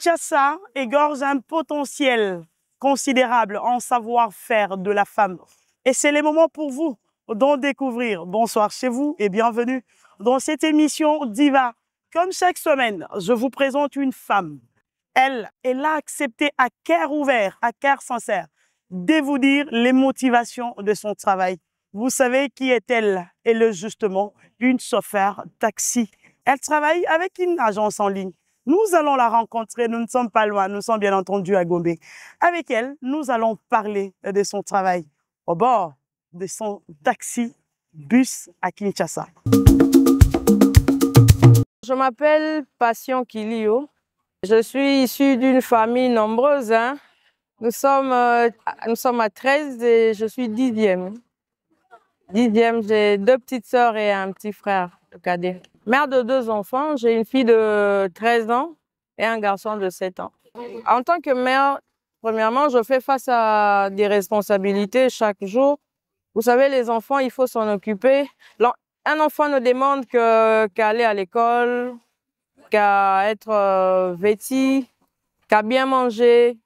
Kinshasa égorge un potentiel considérable en savoir-faire de la femme. Et c'est le moment pour vous d'en découvrir. Bonsoir chez vous et bienvenue dans cette émission Diva. Comme chaque semaine, je vous présente une femme. Elle a accepté à cœur ouvert, à cœur sincère, de vous dire les motivations de son travail. Vous savez qui est-elle? Elle est justement une chauffeur taxi. Elle travaille avec une agence en ligne. Nous allons la rencontrer, nous ne sommes pas loin, nous sommes bien entendu à Gombe. Avec elle, nous allons parler de son travail au bord de son taxi bus à Kinshasa. Je m'appelle Passion Kilio. Je suis issue d'une famille nombreuse. Nous sommes à 13 et je suis 10e. 10e, j'ai 2 petites sœurs et un petit frère, le cadet. Mère de 2 enfants, j'ai une fille de 13 ans et un garçon de 7 ans. En tant que mère, premièrement, je fais face à des responsabilités chaque jour. Vous savez, les enfants, il faut s'en occuper. Un enfant ne demande qu'à aller à l'école, qu'à être vêtu, qu'à bien manger.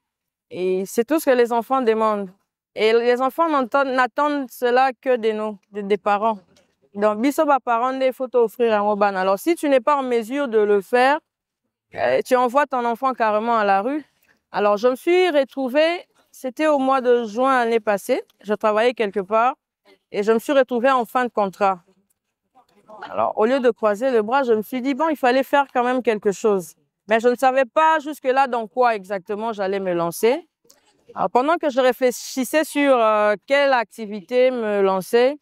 Et c'est tout ce que les enfants demandent. Et les enfants n'attendent cela que de nous, des parents. Donc, bisoba parents, il faut t'offrir un oban. Alors, si tu n'es pas en mesure de le faire, tu envoies ton enfant carrément à la rue. Alors, je me suis retrouvée, c'était au mois de juin l'année passée, je travaillais quelque part et je me suis retrouvée en fin de contrat. Alors, au lieu de croiser les bras, je me suis dit, bon, il fallait faire quand même quelque chose. Mais je ne savais pas jusque-là dans quoi exactement j'allais me lancer. Alors, pendant que je réfléchissais sur quelle activité me lancer,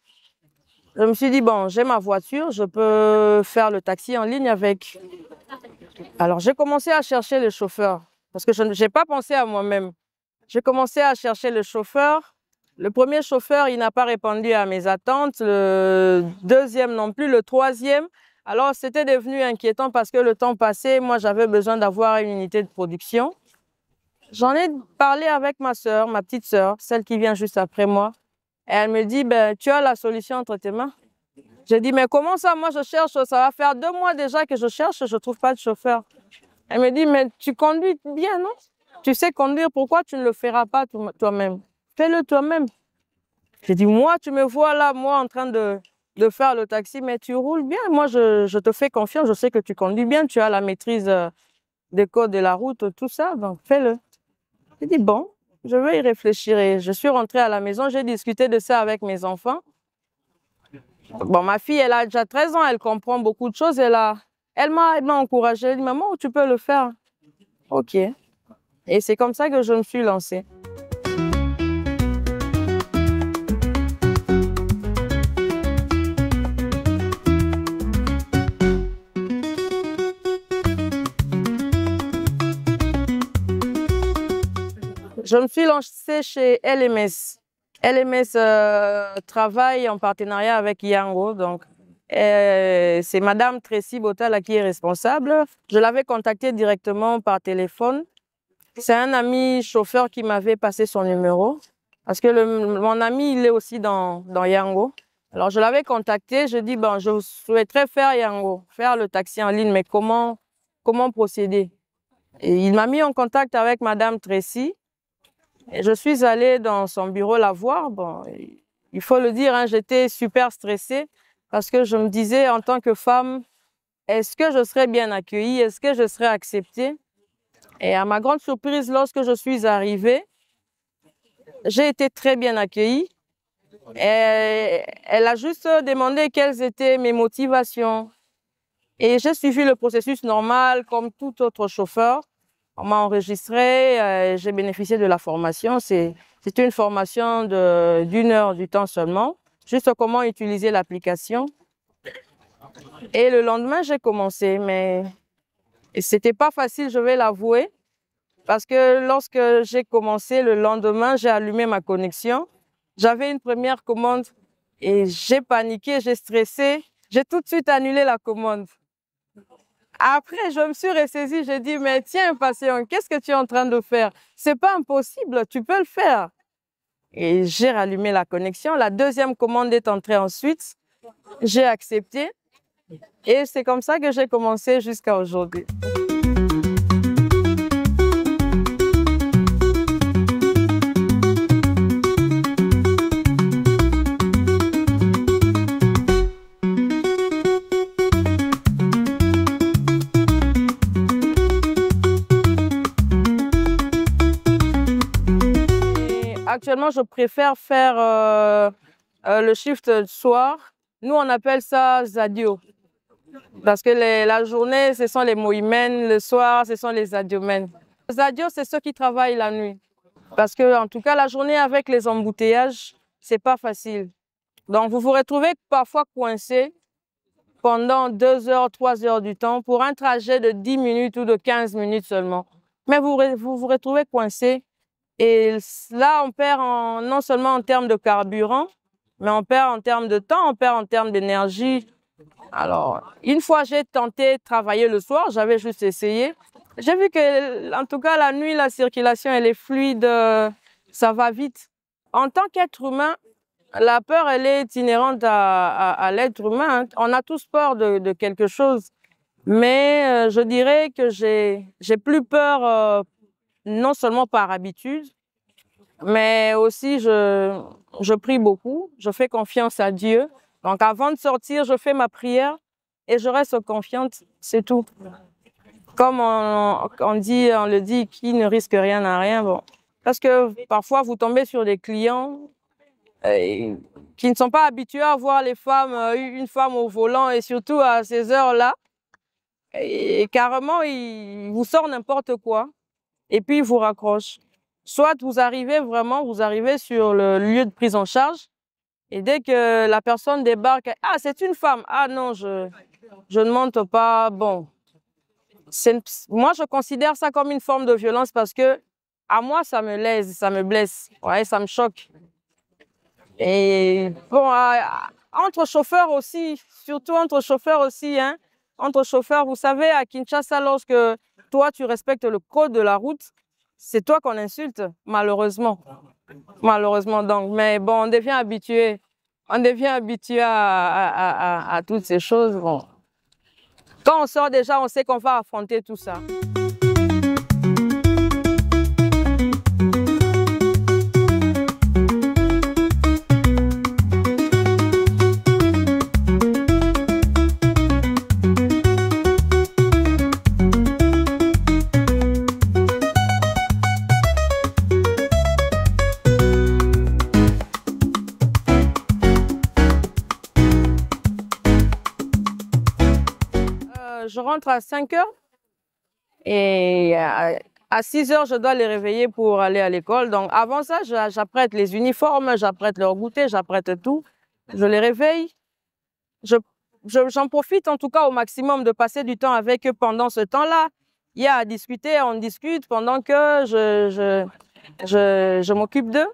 je me suis dit, bon, j'ai ma voiture, je peux faire le taxi en ligne avec. Alors, j'ai commencé à chercher le chauffeur parce que je n'ai pas pensé à moi-même. J'ai commencé à chercher le chauffeur. Le premier chauffeur, il n'a pas répondu à mes attentes. Le deuxième non plus. Le troisième, alors c'était devenu inquiétant parce que le temps passé, moi, j'avais besoin d'avoir une unité de production. J'en ai parlé avec ma sœur, ma petite sœur, celle qui vient juste après moi. Et elle me dit, ben, tu as la solution entre tes mains. J'ai dit, mais comment ça, moi je cherche, ça va faire 2 mois déjà que je cherche, je ne trouve pas de chauffeur. Elle me dit, mais tu conduis bien, non? Tu sais conduire, pourquoi tu ne le feras pas toi-même? Fais-le toi-même. J'ai dit, moi, tu me vois là, moi, en train de faire le taxi, mais tu roules bien. Moi, je te fais confiance, je sais que tu conduis bien, tu as la maîtrise des codes de la route, tout ça, donc fais-le. J'ai dit, bon, je vais y réfléchir. Et je suis rentrée à la maison, j'ai discuté de ça avec mes enfants. Bon, ma fille, elle a déjà 13 ans, elle comprend beaucoup de choses. Elle m'a encouragée, elle dit, maman, tu peux le faire. OK. Et c'est comme ça que je me suis lancée. Je me suis lancée chez LMS. LMS travaille en partenariat avec Yango. Donc, c'est Madame Tracy Botal qui est responsable. Je l'avais contactée directement par téléphone. C'est un ami chauffeur qui m'avait passé son numéro. Parce que mon ami, il est aussi dans Yango. Alors, je l'avais contacté. Je dis, bon, je souhaiterais faire Yango, faire le taxi en ligne, mais comment procéder? Et il m'a mis en contact avec Madame Tracy. Et je suis allée dans son bureau la voir. Bon, il faut le dire, j'étais super stressée parce que je me disais en tant que femme, est-ce que je serais bien accueillie? Est-ce que je serais acceptée? Et à ma grande surprise, lorsque je suis arrivée, j'ai été très bien accueillie. Et elle a juste demandé quelles étaient mes motivations. Et j'ai suivi le processus normal comme tout autre chauffeur. On m'a enregistré, j'ai bénéficié de la formation. C'était une formation d'1 heure du temps seulement, juste comment utiliser l'application. Et le lendemain, j'ai commencé, mais ce n'était pas facile, je vais l'avouer, parce que lorsque j'ai commencé, le lendemain, j'ai allumé ma connexion. J'avais une première commande et j'ai paniqué, j'ai stressé, j'ai tout de suite annulé la commande. Après, je me suis ressaisie, j'ai dit, mais tiens, Passion, qu'est-ce que tu es en train de faire? C'est pas impossible, tu peux le faire. Et j'ai rallumé la connexion. La deuxième commande est entrée ensuite. J'ai accepté. Et c'est comme ça que j'ai commencé jusqu'à aujourd'hui. Actuellement, je préfère faire le shift soir. Nous, on appelle ça zadio. Parce que la journée, ce sont les moïmens, le soir, ce sont les adiomènes. Les zadios, c'est ceux qui travaillent la nuit. Parce que, en tout cas, la journée avec les embouteillages, c'est pas facile. Donc, vous vous retrouvez parfois coincé pendant 2 heures, 3 heures du temps pour un trajet de 10 minutes ou de 15 minutes seulement. Mais vous retrouvez coincé. Et là, on perd non seulement en termes de carburant, mais on perd en termes de temps, on perd en termes d'énergie. Alors, une fois, j'ai tenté de travailler le soir, j'avais juste essayé. J'ai vu que, en tout cas, la nuit, la circulation, elle est fluide, ça va vite. En tant qu'être humain, la peur, elle est inhérente à l'être humain. On a tous peur de quelque chose. Mais je dirais que j'ai plus peur, non seulement par habitude, mais aussi je prie beaucoup, je fais confiance à Dieu. Donc, avant de sortir, je fais ma prière et je reste confiante, c'est tout. Comme on le dit, qui ne risque rien n'a rien. Bon. Parce que parfois, vous tombez sur des clients qui ne sont pas habitués à voir les femmes, une femme au volant et surtout à ces heures-là. Et carrément, ils vous sortent n'importe quoi et puis ils vous raccrochent. Soit vous arrivez sur le lieu de prise en charge. Et dès que la personne débarque, ah, c'est une femme. Ah non, je ne monte pas. Bon, moi, je considère ça comme une forme de violence parce que, à moi, ça me lèse, ça me blesse. Ouais, ça me choque. Et bon, entre chauffeurs aussi, surtout entre chauffeurs aussi, hein. Entre chauffeurs, vous savez, à Kinshasa, lorsque toi, tu respectes le code de la route, c'est toi qu'on insulte, malheureusement. Malheureusement, donc. Mais bon, on devient habitué. On devient habitué à toutes ces choses. Bon. Quand on sort déjà, on sait qu'on va affronter tout ça. Je rentre à 5 heures et à 6 heures, je dois les réveiller pour aller à l'école. Donc avant ça, j'apprête les uniformes, j'apprête leur goûter, j'apprête tout. Je les réveille. J'en profite en tout cas au maximum de passer du temps avec eux pendant ce temps-là. Il y a à discuter, on discute pendant que je m'occupe d'eux.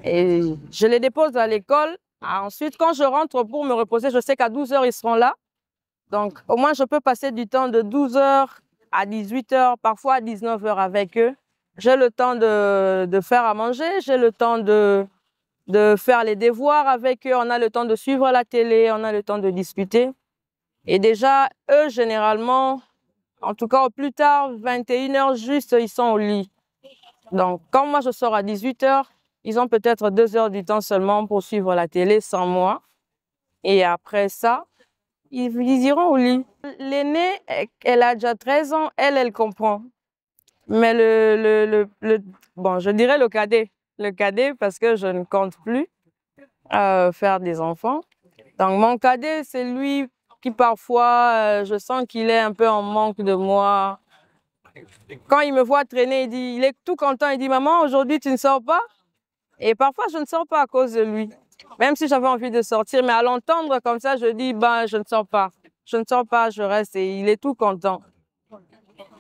Et je les dépose à l'école. Ensuite, quand je rentre pour me reposer, je sais qu'à 12 heures, ils seront là. Donc, au moins, je peux passer du temps de 12 heures à 18 heures, parfois à 19 heures avec eux. J'ai le temps de faire à manger, j'ai le temps de faire les devoirs avec eux, on a le temps de suivre la télé, on a le temps de discuter. Et déjà, eux, généralement, en tout cas au plus tard, 21 heures juste, ils sont au lit. Donc, quand moi je sors à 18 heures, ils ont peut-être 2 heures du temps seulement pour suivre la télé sans moi. Et après ça, ils iront au lit. L'aînée, elle a déjà 13 ans, elle comprend. Mais bon, je dirais le cadet parce que je ne compte plus faire des enfants. Donc mon cadet, c'est lui qui parfois, je sens qu'il est un peu en manque de moi. Quand il me voit traîner, il est tout content, il dit « Maman, aujourd'hui tu ne sors pas ?» Et parfois je ne sors pas à cause de lui. Même si j'avais envie de sortir, mais à l'entendre comme ça, je dis, ben, je ne sors pas. Je ne sors pas, je reste et il est tout content.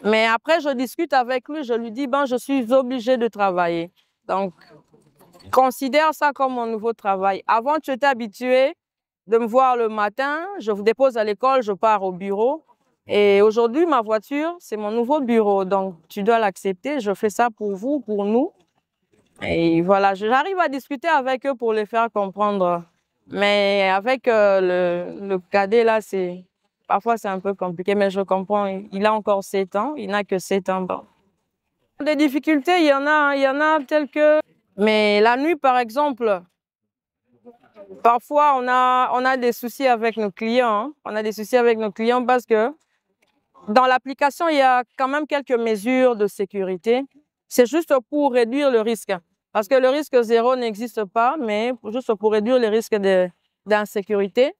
Mais après, je discute avec lui, je lui dis, ben, je suis obligée de travailler. Donc, considère ça comme mon nouveau travail. Avant, tu étais habitué de me voir le matin, je vous dépose à l'école, je pars au bureau. Et aujourd'hui, ma voiture, c'est mon nouveau bureau. Donc, tu dois l'accepter. Je fais ça pour vous, pour nous. Et voilà, j'arrive à discuter avec eux pour les faire comprendre. Mais avec le cadet, là, parfois c'est un peu compliqué, mais je comprends. Il a encore 7 ans, il n'a que 7 ans. Bon. Des difficultés, il y en a telles que... Mais la nuit, par exemple, parfois on a des soucis avec nos clients. Hein. On a des soucis avec nos clients parce que dans l'application, il y a quand même quelques mesures de sécurité. C'est juste pour réduire le risque. Parce que le risque zéro n'existe pas, mais juste pour réduire les risques d'insécurité,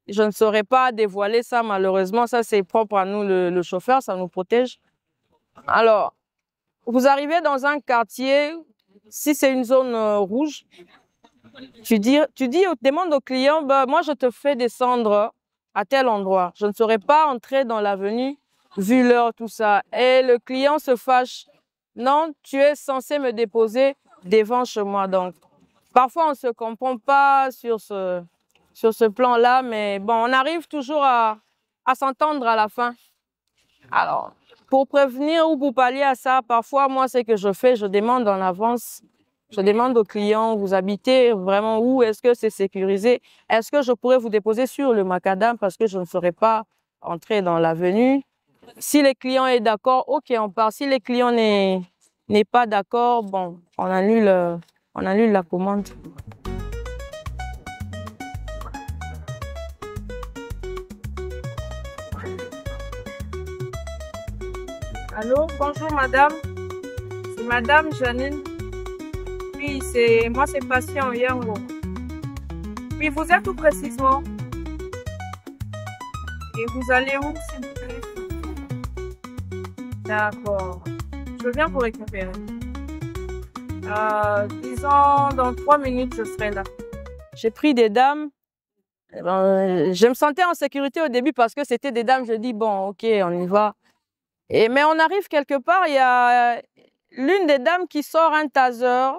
je ne saurais pas dévoiler ça, malheureusement. Ça, c'est propre à nous, le chauffeur, ça nous protège. Alors, vous arrivez dans un quartier, si c'est une zone rouge, demandes au client, bah, moi, je te fais descendre à tel endroit. Je ne saurais pas entrer dans l'avenue, vu l'heure, tout ça. Et le client se fâche. Non, tu es censé me déposer devant chez moi. Donc, parfois, on ne se comprend pas sur ce plan-là, mais bon, on arrive toujours à s'entendre à la fin. Alors, pour prévenir ou pour pallier à ça, parfois, moi, ce que je fais, je demande en avance. Je demande aux clients, vous habitez vraiment où? Est-ce que c'est sécurisé? Est-ce que je pourrais vous déposer sur le macadam parce que je ne saurais pas entrer dans l'avenue? Si le client est d'accord, ok, on part. Si le client n'est pas d'accord, bon, on annule la commande. Allô, bonjour madame. C'est madame Janine. Oui, moi c'est patient Yango. Oui, vous êtes où précisément? Et vous allez où, s'il vous plaît? D'accord. Je viens vous récupérer. Disons, dans 3 minutes, je serai là. J'ai pris des dames. Je me sentais en sécurité au début parce que c'était des dames. Je dis, bon, ok, on y va. Mais on arrive quelque part, il y a l'une des dames qui sort un taser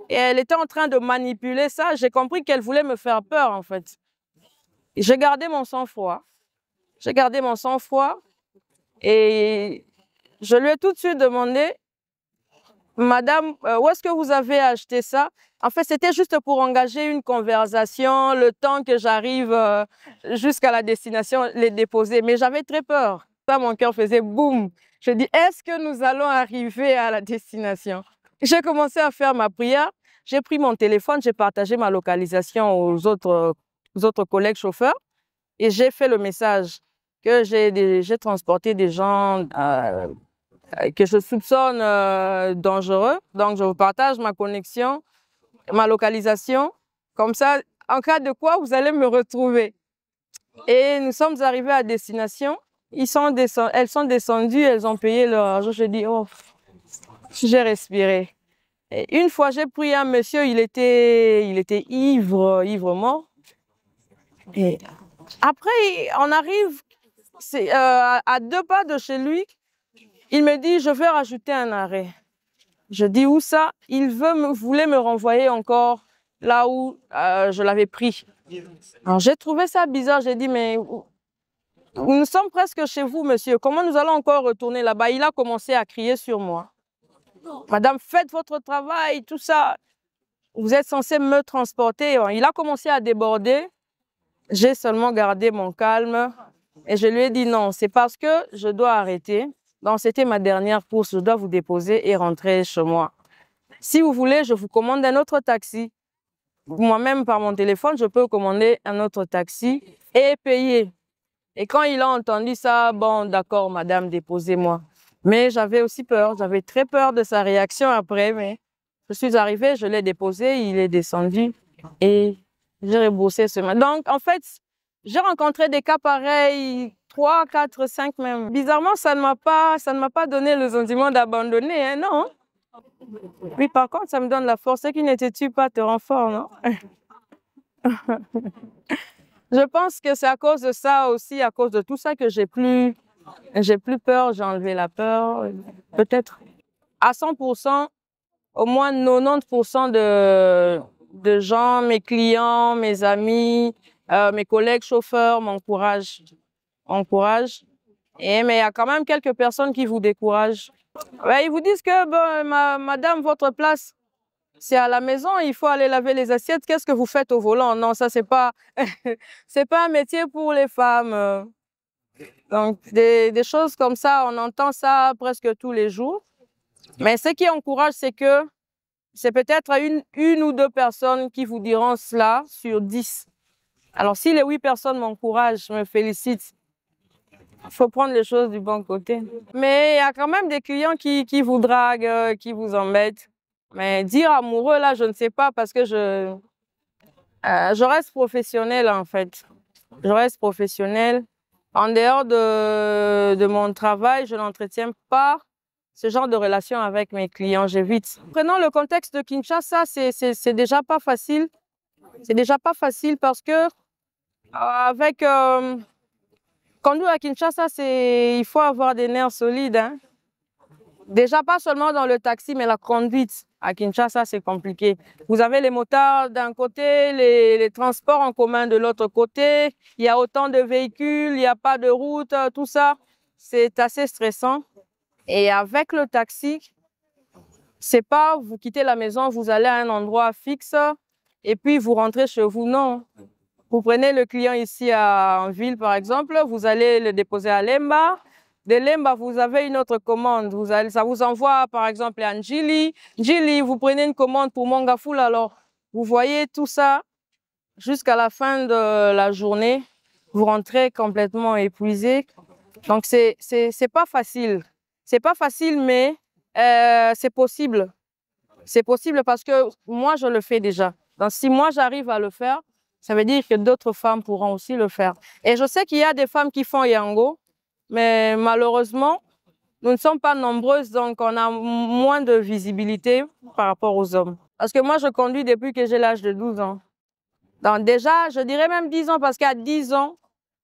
et elle était en train de manipuler ça. J'ai compris qu'elle voulait me faire peur, en fait. J'ai gardé mon sang-froid. J'ai gardé mon sang-froid et je lui ai tout de suite demandé, madame, où est-ce que vous avez acheté ça? En fait, c'était juste pour engager une conversation, le temps que j'arrive jusqu'à la destination, les déposer. Mais j'avais très peur. Ça, mon cœur faisait boum. Je dis, est-ce que nous allons arriver à la destination? J'ai commencé à faire ma prière. J'ai pris mon téléphone, j'ai partagé ma localisation aux autres collègues chauffeurs et j'ai fait le message que j'ai transporté des gens que je soupçonne dangereux. Donc, je vous partage ma connexion, ma localisation. Comme ça, en cas de quoi, vous allez me retrouver. Et nous sommes arrivés à destination. Elles sont descendues, elles ont payé leur argent. Je dis, oh, j'ai respiré. Et une fois, j'ai pris un monsieur, il était ivre mort. Et après, on arrive à 2 pas de chez lui. Il me dit, je vais rajouter un arrêt. Je dis, où ça? Il voulait me renvoyer encore là où je l'avais pris. Alors, j'ai trouvé ça bizarre. J'ai dit, mais nous sommes presque chez vous, monsieur. Comment nous allons encore retourner là-bas? Il a commencé à crier sur moi. Madame, faites votre travail, tout ça. Vous êtes censé me transporter. Il a commencé à déborder. J'ai seulement gardé mon calme. Et je lui ai dit, non, c'est parce que je dois arrêter. Donc, c'était ma dernière course. Je dois vous déposer et rentrer chez moi. Si vous voulez, je vous commande un autre taxi. Moi-même, par mon téléphone, je peux commander un autre taxi et payer. Et quand il a entendu ça, bon, d'accord, madame, déposez-moi. Mais j'avais aussi peur. J'avais très peur de sa réaction après. Mais je suis arrivée, je l'ai déposé, il est descendu et j'ai remboursé ce matin. Donc, en fait, j'ai rencontré des cas pareils, 3, 4, 5 même. Bizarrement, ça ne m'a pas donné le sentiment d'abandonner, hein, non? Oui, par contre, ça me donne la force. Ce qui ne te tue pas te rend fort, non? Je pense que c'est à cause de ça aussi, à cause de tout ça que j'ai plus peur, j'ai enlevé la peur, peut-être. À 100%, au moins 90% de gens, mes clients, mes amis, mes collègues chauffeurs m'encouragent. Mais il y a quand même quelques personnes qui vous découragent. Ouais, ils vous disent que, bon, madame, votre place, c'est à la maison, il faut aller laver les assiettes. Qu'est-ce que vous faites au volant? Non, ça, c'est pas, c'est pas un métier pour les femmes. Donc, des choses comme ça, on entend ça presque tous les jours. Mais ce qui encourage, c'est que c'est peut-être une ou 2 personnes qui vous diront cela sur 10. Alors, si les 8 personnes m'encouragent, me félicitent, il faut prendre les choses du bon côté. Mais il y a quand même des clients qui vous draguent, qui vous embêtent. Mais dire amoureux, là, je ne sais pas parce que je reste professionnelle, en fait. Je reste professionnelle. En dehors de mon travail, je n'entretiens pas ce genre de relation avec mes clients, j'évite. Prenons le contexte de Kinshasa, c'est déjà pas facile. C'est déjà pas facile parce que conduire à Kinshasa, il faut avoir des nerfs solides, hein. Déjà, pas seulement dans le taxi, mais la conduite à Kinshasa, c'est compliqué. Vous avez les motards d'un côté, les transports en commun de l'autre côté. Il y a autant de véhicules, il n'y a pas de route, tout ça. C'est assez stressant. Et avec le taxi, c'est pas vous quittez la maison, vous allez à un endroit fixe et puis vous rentrez chez vous. Non. Vous prenez le client ici en ville, par exemple, vous allez le déposer à Lemba. De Lemba, vous avez une autre commande. Ça vous envoie, par exemple, à Njili. Njili, vous prenez une commande pour Mongaful. Alors, vous voyez tout ça jusqu'à la fin de la journée. Vous rentrez complètement épuisé. Donc, c'est pas facile. C'est pas facile, mais c'est possible. C'est possible parce que moi, je le fais déjà. Donc, si moi, j'arrive à le faire, ça veut dire que d'autres femmes pourront aussi le faire. Et je sais qu'il y a des femmes qui font Yango, mais malheureusement, nous ne sommes pas nombreuses, donc on a moins de visibilité par rapport aux hommes. Parce que moi, je conduis depuis que j'ai l'âge de 12 ans. Donc déjà, je dirais même 10 ans, parce qu'à 10 ans,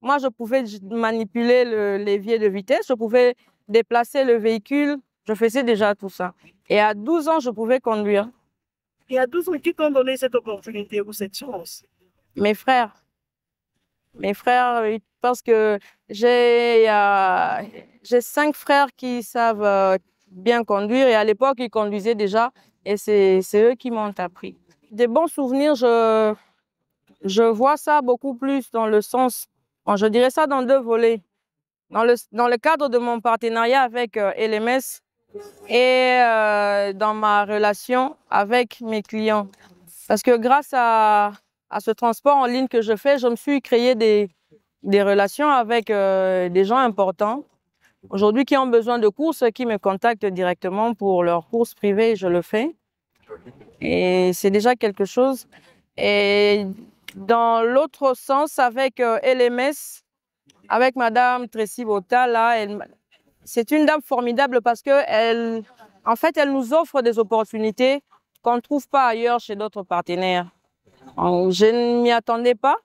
moi, je pouvais manipuler le levier de vitesse, je pouvais déplacer le véhicule, je faisais déjà tout ça. Et à 12 ans, je pouvais conduire. Et à 12 ans, qui t'ont donné cette opportunité ou cette chance? Mes frères. Mes frères, parce que j'ai 5 frères qui savent bien conduire et à l'époque, ils conduisaient déjà et c'est eux qui m'ont appris. Des bons souvenirs, je vois ça beaucoup plus dans le sens, bon, je dirais ça dans 2 volets. Dans le cadre de mon partenariat avec LMS et dans ma relation avec mes clients. Parce que grâce à ce transport en ligne que je fais, je me suis créé des relations avec des gens importants. Aujourd'hui, qui ont besoin de courses, qui me contactent directement pour leurs courses privées, je le fais. Et c'est déjà quelque chose. Et dans l'autre sens, avec LMS, avec Madame Tracy Bota, là, c'est une dame formidable parce que en fait, elle nous offre des opportunités qu'on ne trouve pas ailleurs chez d'autres partenaires. Je ne m'y attendais pas,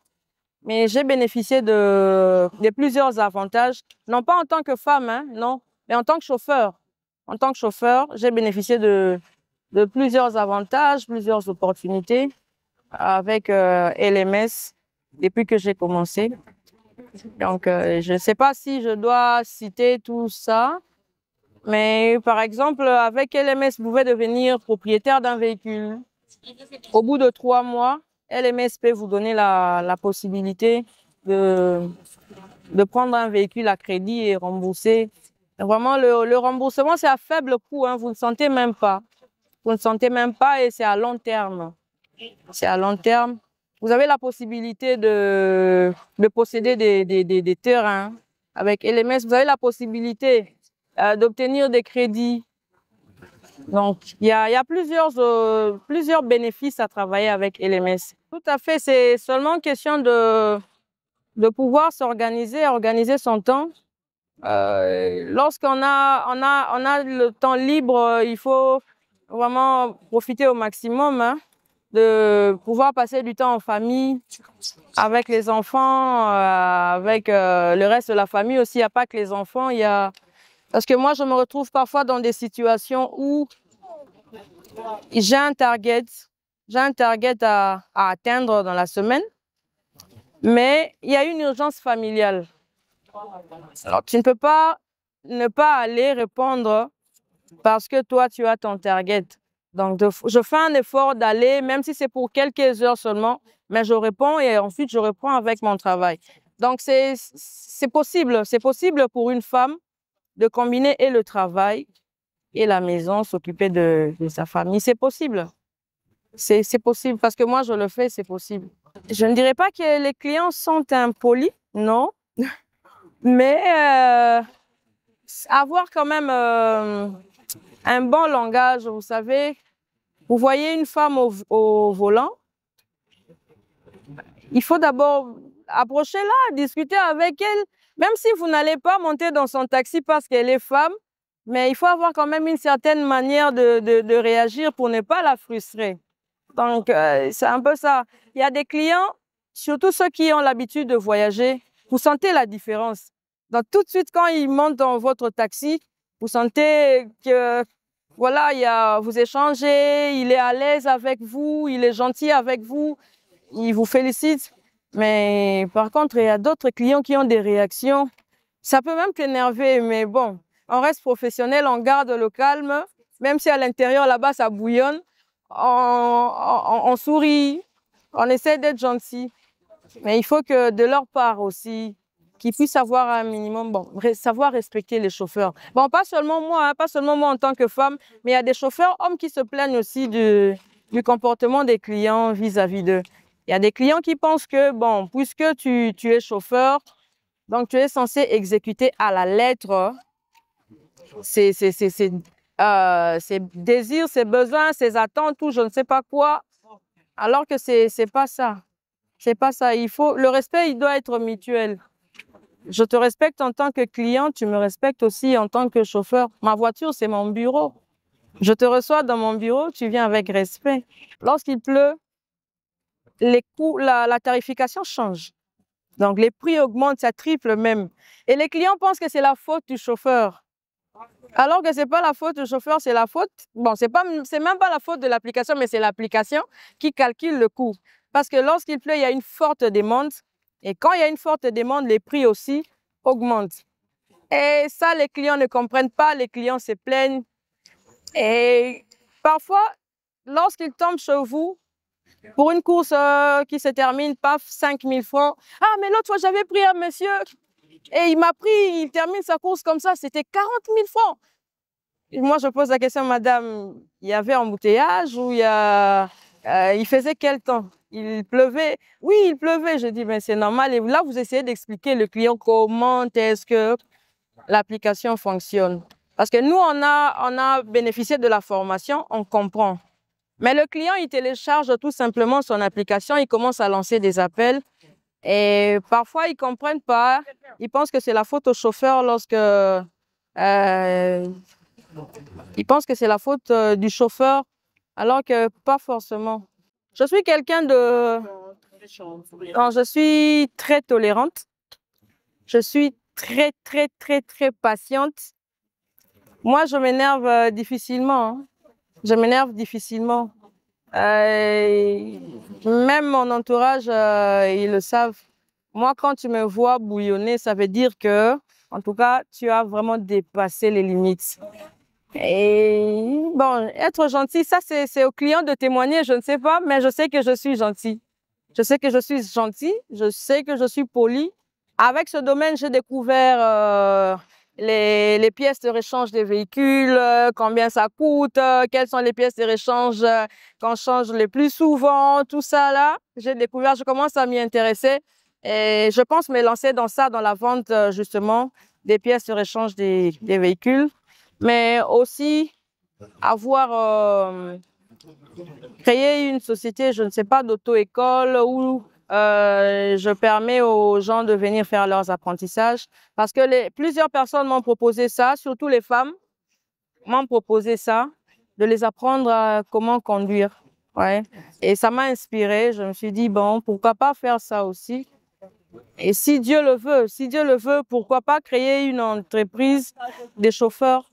mais j'ai bénéficié de plusieurs avantages, non pas en tant que femme, hein, non, mais en tant que chauffeur. En tant que chauffeur, j'ai bénéficié de plusieurs avantages, plusieurs opportunités avec LMS depuis que j'ai commencé. Donc, je ne sais pas si je dois citer tout ça, mais par exemple, avec LMS, vous pouvez devenir propriétaire d'un véhicule. Au bout de 3 mois, LMS peut vous donner la possibilité de prendre un véhicule à crédit et rembourser. Vraiment, le remboursement, c'est à faible coût, hein, vous ne sentez même pas. Vous ne sentez même pas et c'est à long terme. C'est à long terme. Vous avez la possibilité de posséder des terrains. Avec LMS, vous avez la possibilité d'obtenir des crédits. Donc, il y a plusieurs bénéfices à travailler avec LMS. Tout à fait, c'est seulement question de pouvoir s'organiser, organiser son temps. Lorsqu'on a le temps libre, il faut vraiment profiter au maximum, hein, de pouvoir passer du temps en famille, avec les enfants, avec le reste de la famille aussi. Il n'y a pas que les enfants, parce que moi, je me retrouve parfois dans des situations où j'ai un target à atteindre dans la semaine, mais il y a une urgence familiale. Alors, tu ne peux pas ne pas aller répondre parce que toi, tu as ton target. Donc, je fais un effort d'aller, même si c'est pour quelques heures seulement, mais je réponds et ensuite je reprends avec mon travail. Donc, c'est possible. C'est possible pour une femme de combiner et le travail et la maison, s'occuper de sa famille. C'est possible. C'est possible parce que moi, je le fais, c'est possible. Je ne dirais pas que les clients sont impolis, non. Mais avoir quand même un bon langage, vous savez, Vous voyez une femme au volant, il faut d'abord approcher-la, discuter avec elle, même si vous n'allez pas monter dans son taxi parce qu'elle est femme, mais il faut avoir quand même une certaine manière de réagir pour ne pas la frustrer. Donc, c'est un peu ça. Il y a des clients, surtout ceux qui ont l'habitude de voyager, vous sentez la différence. Donc, tout de suite, quand ils montent dans votre taxi, vous sentez que, voilà, vous échangez, il est à l'aise avec vous, il est gentil avec vous, il vous félicite. Mais par contre, il y a d'autres clients qui ont des réactions. Ça peut même t'énerver, mais bon, on reste professionnel, on garde le calme, même si à l'intérieur, là-bas, ça bouillonne. On sourit, on essaie d'être gentil. Mais il faut que de leur part aussi, qu'ils puissent avoir un minimum, bon, savoir respecter les chauffeurs. Bon, pas seulement moi, hein, pas seulement moi en tant que femme, mais il y a des chauffeurs hommes qui se plaignent aussi du comportement des clients vis-à-vis d'eux. Il y a des clients qui pensent que, bon, puisque tu es chauffeur, donc tu es censé exécuter à la lettre ses désirs, ses besoins, ses attentes, ou je ne sais pas quoi, alors que c'est pas ça. C'est pas ça. Le respect, il doit être mutuel. Je te respecte en tant que client, tu me respectes aussi en tant que chauffeur. Ma voiture, c'est mon bureau. Je te reçois dans mon bureau, tu viens avec respect. Lorsqu'il pleut, les coûts, la tarification change. Donc, les prix augmentent, ça triple même. Et les clients pensent que c'est la faute du chauffeur. Alors que ce n'est pas la faute du chauffeur, c'est la faute. Bon, c'est même pas la faute de l'application, mais c'est l'application qui calcule le coût. Parce que lorsqu'il pleut, il y a une forte demande. Et quand il y a une forte demande, les prix aussi augmentent. Et ça, les clients ne comprennent pas, les clients se plaignent. Et parfois, lorsqu'ils tombent chez vous, pour une course qui se termine, paf, 5 000 francs. Ah, mais l'autre fois, j'avais pris un monsieur et il termine sa course comme ça, c'était 40 000 francs. Et moi, je pose la question, madame, il y avait embouteillage ou il faisait quel temps? Il pleuvait? Oui, il pleuvait. Je dis, mais c'est normal. Et là, vous essayez d'expliquer le client comment est-ce que l'application fonctionne. Parce que nous, on a bénéficié de la formation, on comprend. Mais le client, il télécharge tout simplement son application, il commence à lancer des appels et parfois, ils ne comprennent pas. Ils pensent que c'est la faute au chauffeur ils pensent que c'est la faute du chauffeur, alors que pas forcément. Je suis quelqu'un de... Non, je suis très tolérante. Je suis très, très, très, très patiente. Moi, je m'énerve difficilement. Hein. Je m'énerve difficilement. Même mon entourage, ils le savent. Moi, quand tu me vois bouillonner, ça veut dire que, en tout cas, tu as vraiment dépassé les limites. Et bon, être gentil, ça, c'est au client de témoigner, je ne sais pas, mais je sais que je suis gentil. Je sais que je suis gentil, je sais que je suis poli. Avec ce domaine, j'ai découvert les pièces de rechange des véhicules, combien ça coûte, quelles sont les pièces de rechange qu'on change le plus souvent, tout ça là. J'ai découvert, je commence à m'y intéresser et je pense me lancer dans ça, dans la vente justement des pièces de rechange des véhicules, mais aussi avoir créé une société, je ne sais pas, d'auto-école où je permets aux gens de venir faire leurs apprentissages parce que plusieurs personnes m'ont proposé ça, surtout les femmes m'ont proposé ça, de les apprendre à comment conduire. Ouais. Et ça m'a inspirée. Je me suis dit, bon, pourquoi pas faire ça aussi? Et si Dieu le veut, pourquoi pas créer une entreprise des chauffeurs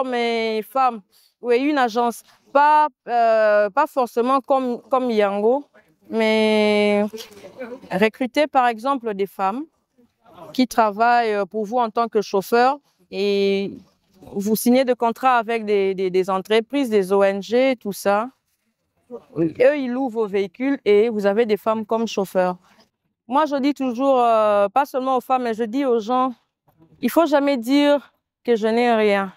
mais femmes, oui, une agence, pas forcément comme Yango, mais recruter par exemple des femmes qui travaillent pour vous en tant que chauffeur et vous signez des contrats avec des entreprises, des ONG, tout ça. Eux, ils louent vos véhicules et vous avez des femmes comme chauffeurs. Moi, je dis toujours, pas seulement aux femmes, mais je dis aux gens, il ne faut jamais dire que je n'ai rien.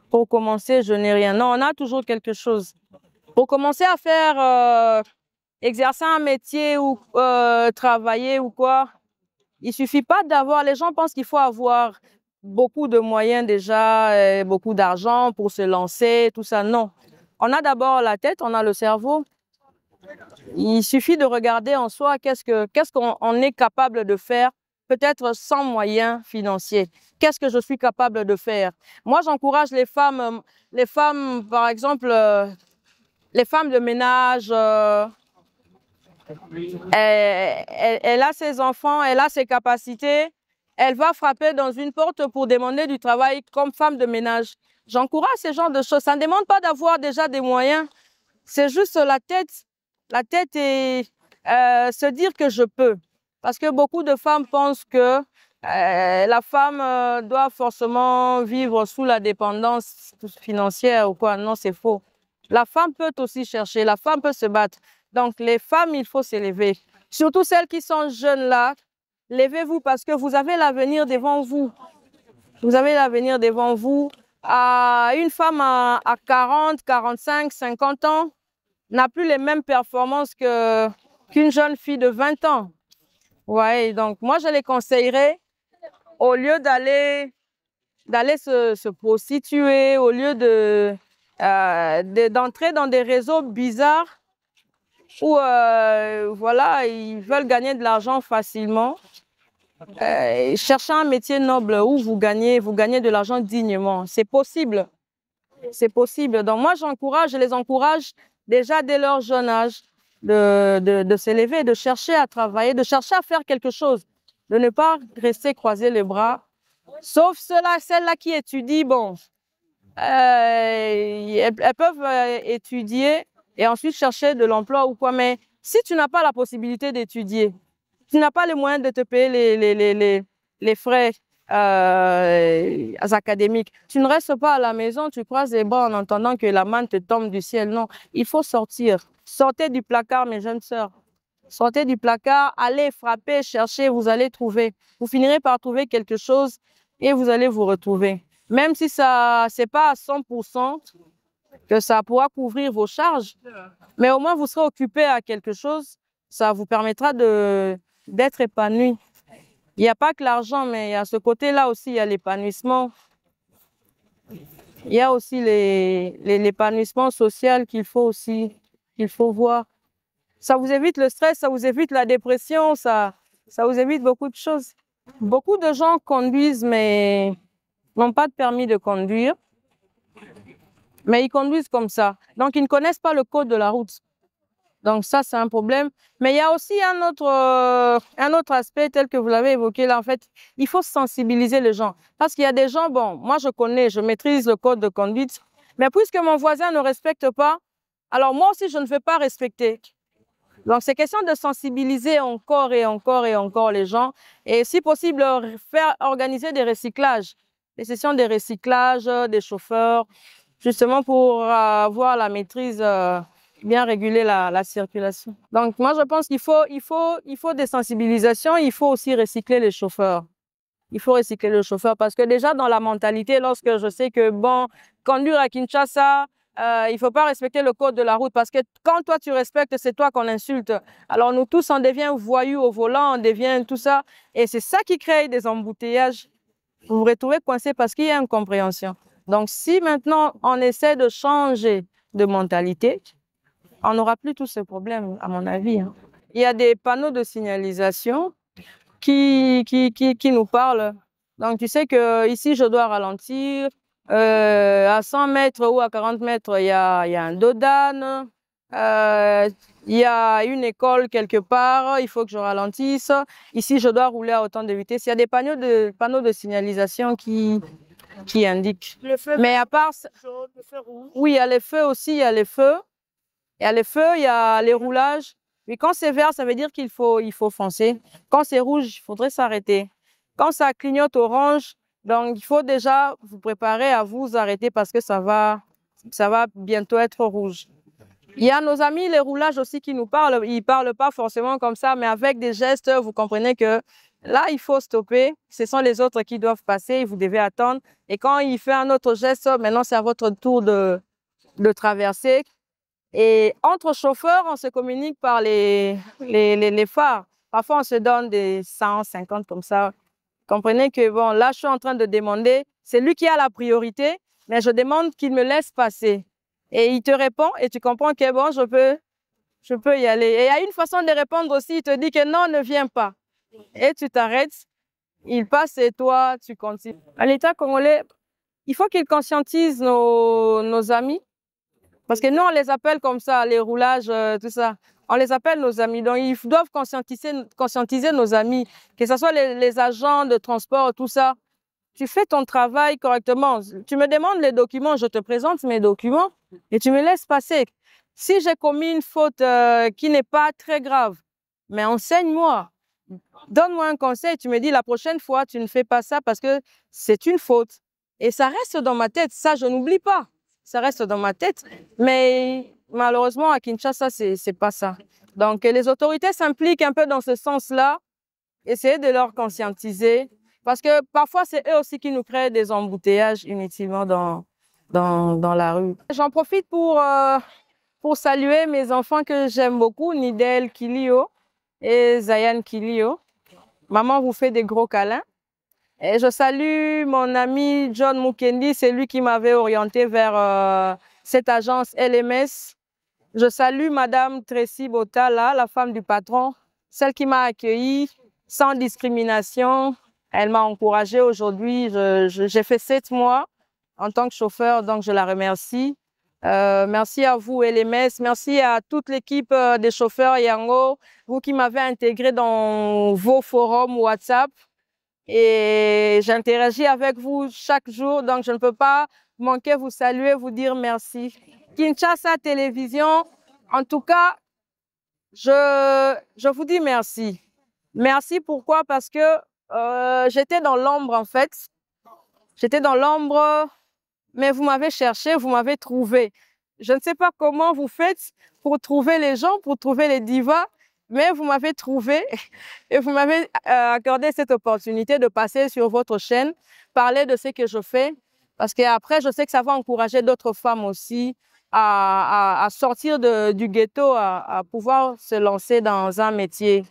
Pour commencer, je n'ai rien. Non, on a toujours quelque chose. Pour commencer à faire, exercer un métier ou travailler ou quoi, il ne suffit pas d'avoir... Les gens pensent qu'il faut avoir beaucoup de moyens déjà, beaucoup d'argent pour se lancer, tout ça. Non. On a d'abord la tête, on a le cerveau. Il suffit de regarder en soi qu'est-ce qu'on est capable de faire, peut-être sans moyens financiers. Qu'est-ce que je suis capable de faire? Moi, j'encourage les femmes, par exemple, les femmes de ménage. Elle a ses enfants, elle a ses capacités. Elle va frapper dans une porte pour demander du travail comme femme de ménage. J'encourage ce genre de choses. Ça ne demande pas d'avoir déjà des moyens. C'est juste la tête et se dire que je peux. Parce que beaucoup de femmes pensent que la femme doit forcément vivre sous la dépendance financière ou quoi. Non, c'est faux. La femme peut aussi chercher, la femme peut se battre. Donc, les femmes, il faut s'élever. Surtout celles qui sont jeunes là, levez-vous parce que vous avez l'avenir devant vous. Vous avez l'avenir devant vous. Une femme à 40, 45, 50 ans n'a plus les mêmes performances qu'une jeune fille de 20 ans. Ouais, donc moi, je les conseillerais, au lieu d'aller se prostituer, au lieu d'entrer dans des réseaux bizarres où voilà, ils veulent gagner de l'argent facilement. Cherchez un métier noble où vous gagnez de l'argent dignement. C'est possible. C'est possible. Donc moi, je les encourage déjà dès leur jeune âge de s'élever, de chercher à travailler, de chercher à faire quelque chose, de ne pas rester croiser les bras. Sauf celles-là qui étudient, bon, elles peuvent étudier et ensuite chercher de l'emploi ou quoi. Mais si tu n'as pas la possibilité d'étudier, tu n'as pas les moyens de te payer les frais académiques, tu ne restes pas à la maison, tu croises les bras en entendant que la manne te tombe du ciel. Non, il faut sortir. Sortez du placard, mes jeunes sœurs. Sortez du placard, allez frapper, chercher, vous allez trouver. Vous finirez par trouver quelque chose et vous allez vous retrouver. Même si ça, c'est pas à 100% que ça pourra couvrir vos charges, mais au moins vous serez occupé à quelque chose, ça vous permettra d'être épanoui. Il n'y a pas que l'argent, mais il y a ce côté-là aussi, il y a l'épanouissement. Il y a aussi l'épanouissement social qu'il faut voir. Ça vous évite le stress, ça vous évite la dépression, ça vous évite beaucoup de choses. Beaucoup de gens conduisent, mais n'ont pas de permis de conduire. Mais ils conduisent comme ça. Donc, ils ne connaissent pas le code de la route. Donc, ça, c'est un problème. Mais il y a aussi un autre aspect tel que vous l'avez évoqué là. En fait, il faut sensibiliser les gens. Parce qu'il y a des gens, bon, moi, je maîtrise le code de conduite. Mais puisque mon voisin ne respecte pas, alors moi aussi, je ne vais pas respecter. Donc, c'est question de sensibiliser encore et encore et encore les gens. Et si possible, organiser des recyclages. Des sessions de recyclage des chauffeurs, justement pour avoir la maîtrise, bien réguler la circulation. Donc, moi, je pense qu'il faut des sensibilisations, il faut aussi recycler les chauffeurs. Il faut recycler le chauffeur parce que déjà, dans la mentalité, lorsque je sais que, bon, conduire à Kinshasa, il ne faut pas respecter le code de la route parce que quand toi, tu respectes, c'est toi qu'on insulte. Alors, nous tous, on devient voyous au volant, on devient tout ça. Et c'est ça qui crée des embouteillages. Vous vous retrouvez coincé parce qu'il y a une incompréhension. Donc, si maintenant, on essaie de changer de mentalité, on n'aura plus tous ces problèmes, à mon avis. Il y a des panneaux de signalisation qui nous parlent. Donc, tu sais que ici, je dois ralentir. À 100 mètres ou à 40 mètres, il y a un dodane. Il y a une école quelque part, il faut que je ralentisse. Ici, je dois rouler à autant de vitesse. Il y a des panneaux de signalisation qui indiquent. Mais à part ça, Le feu rouge. oui, il y a les feux aussi, il y a les feux. Il y a les feux, il y a les roulages. Mais quand c'est vert, ça veut dire il faut foncer. Quand c'est rouge, il faudrait s'arrêter. Quand ça clignote orange, donc il faut déjà vous préparer à vous arrêter parce que ça va bientôt être rouge. Il y a nos amis, les roulages aussi qui nous parlent. Ils ne parlent pas forcément comme ça, mais avec des gestes, vous comprenez que là, il faut stopper. Ce sont les autres qui doivent passer, vous devez attendre. Et quand il fait un autre geste, maintenant, c'est à votre tour de traverser. Et entre chauffeurs, on se communique par les phares. Parfois, on se donne des 150 comme ça. Comprenez que, bon, là, je suis en train de demander, c'est lui qui a la priorité, mais je demande qu'il me laisse passer. Et il te répond et tu comprends que bon, je peux y aller. Et il y a une façon de répondre aussi, il te dit que non, ne viens pas. Et tu t'arrêtes, il passe et toi, tu continues. À l'État congolais, il faut qu'il conscientise nos amis. Parce que nous, on les appelle comme ça, les roulages, tout ça. On les appelle nos amis. Donc, ils doivent conscientiser nos amis, que ce soit les agents de transport, tout ça. Tu fais ton travail correctement. Tu me demandes les documents, je te présente mes documents et tu me laisses passer. Si j'ai commis une faute qui n'est pas très grave, mais enseigne-moi. Donne-moi un conseil. Tu me dis la prochaine fois, tu ne fais pas ça parce que c'est une faute. Et ça reste dans ma tête. Ça, je n'oublie pas. Ça reste dans ma tête. Mais malheureusement, à Kinshasa, c'est pas ça. Donc, les autorités s'impliquent un peu dans ce sens-là. Essayer de leur conscientiser. Parce que parfois, c'est eux aussi qui nous créent des embouteillages inutilement dans la rue. J'en profite pour saluer mes enfants que j'aime beaucoup, Nidel Kilio et Zayan Kilio. Maman vous fait des gros câlins. Et je salue mon ami John Mukendi, c'est lui qui m'avait orienté vers cette agence LMS. Je salue Madame Tracy Botala, la femme du patron, celle qui m'a accueillie sans discrimination. Elle m'a encouragée aujourd'hui. J'ai fait 7 mois en tant que chauffeur, donc je la remercie. Merci à vous, LMS. Merci à toute l'équipe des chauffeurs Yango, vous qui m'avez intégré dans vos forums WhatsApp. Et j'interagis avec vous chaque jour, donc je ne peux pas manquer vous saluer, vous dire merci. Kinshasa Télévision, en tout cas, je vous dis merci. Merci pourquoi? Parce que j'étais dans l'ombre en fait. J'étais dans l'ombre, mais vous m'avez cherché, vous m'avez trouvé. Je ne sais pas comment vous faites pour trouver les gens, pour trouver les divas, mais vous m'avez trouvé et vous m'avez accordé cette opportunité de passer sur votre chaîne, parler de ce que je fais, parce qu'après, je sais que ça va encourager d'autres femmes aussi à sortir du ghetto, à pouvoir se lancer dans un métier.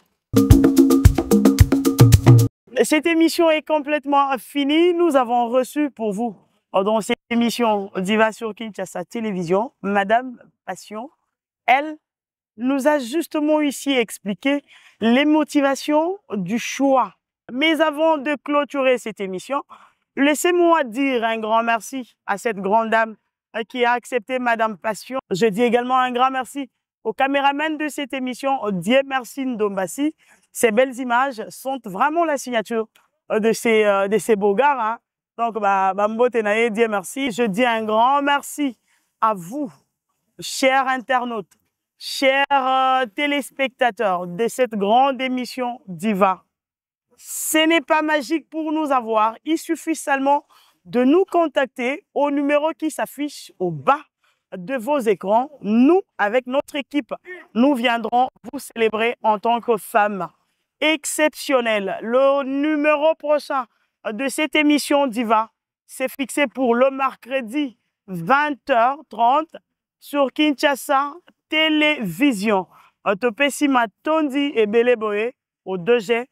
Cette émission est complètement finie. Nous avons reçu pour vous, dans cette émission Diva sur Kinshasa Télévision, Madame Passion. Elle nous a justement ici expliqué les motivations du choix. Mais avant de clôturer cette émission, laissez-moi dire un grand merci à cette grande dame qui a accepté Madame Passion. Je dis également un grand merci au caméraman de cette émission, Dieu merci Ndombasi. Ces belles images sont vraiment la signature de ces beaux gars. Hein. Donc, Dieu merci. Je dis un grand merci à vous, chers internautes, chers téléspectateurs de cette grande émission Diva. Ce n'est pas magique pour nous avoir. Il suffit seulement de nous contacter au numéro qui s'affiche au bas de vos écrans. Nous, avec notre équipe, nous viendrons vous célébrer en tant que femmes exceptionnelles. Le numéro prochain de cette émission Diva, c'est fixé pour le mercredi 20h30 sur Kinshasa Télévision. Topesima Tondi et Beleboé au 2G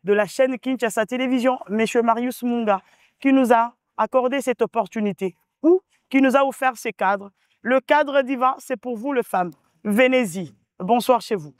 de la chaîne Kinshasa Télévision, M. Marius Munga, qui nous a accordé cette opportunité ou qui nous a offert ces cadres. Le cadre Diva, c'est pour vous, les femmes. Venez-y. Bonsoir chez vous.